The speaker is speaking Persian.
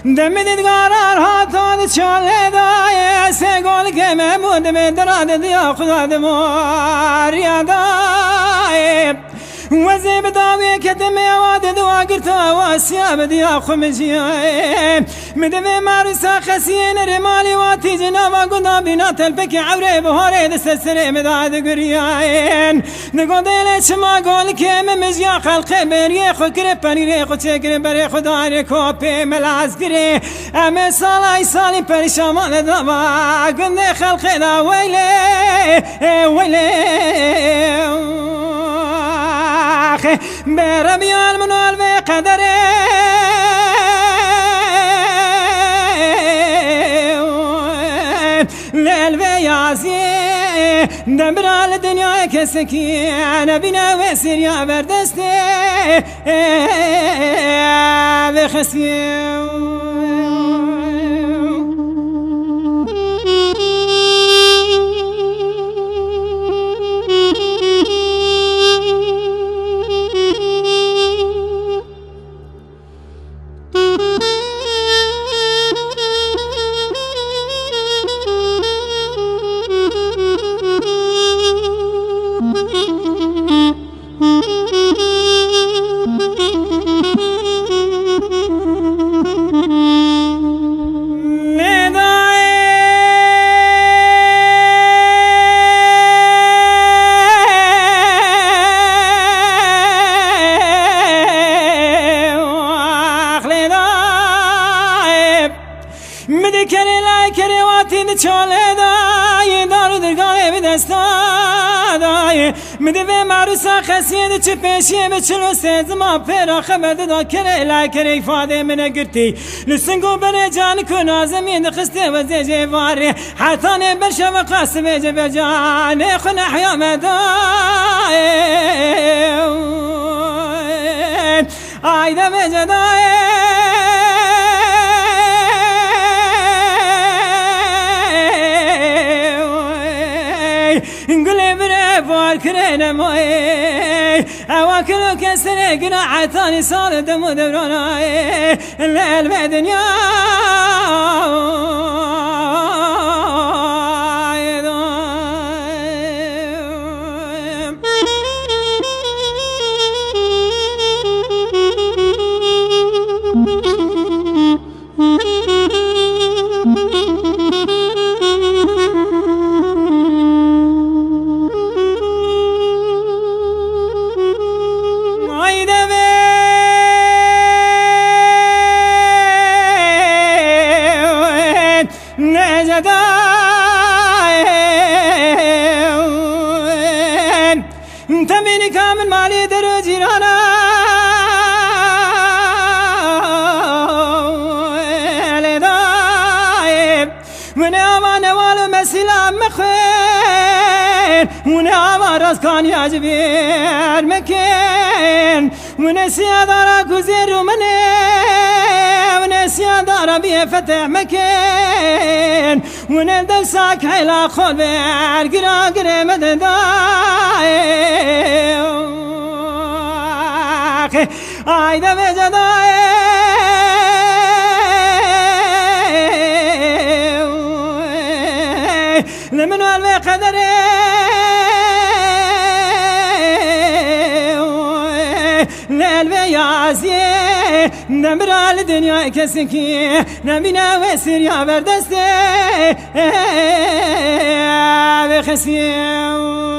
دمید قرار هاتاد چاله دای سگل که ممود مدراد دیا خدا دمار یادای وزيب داوي كتم يواد دوا قرتا واسياب ديا خمجيا مدمي مارسا خسين رمالي واتي جنابا قنا بنا تلبك عوري بهوري دستسري مداد قرياين نقود إليش ما قول كيم مجيا خلقي بري خو كريباني ري خو تشكري بري خو داري كوبي ملعسكري أمي صالي صالي بريشامان دابا قند خلقي دا ويلي ويلي بربيان من قلبي قدري للبي ياسي دبر الدنيا كسكي أنا بنا وسير يا بردستي بخسي مدكري لا كرواتي دشاله داي دارو درگاه بدستا داي مدبه معروسا خسين چپشي بچلو سزما پرا خبر دا كري لا كري فاده من قرتي لسنگو بر جان كنا زمين خسته وزي واري حتى برشا وقاسم جبجان خنا حيا مداي ايدا مجداي نقول برا فاركرنا موي أواكلو كسر قناع ثاني صار دم دبرانا الليل بدنيا تمني كامل مالي درو جيرانا لدايب من امان والو مسيلا مخير من امان راس كان يعجبير مكين من سيادارا كوزير ومني من سيادارا بيفتح مكين من الدرساك حيلا خول بير قرا قرا مدداي ايدا بجداي لمن قلبي قدري للبي ياسي نمر الدنيا كسكي نبينا وسير يا بردستي بخسي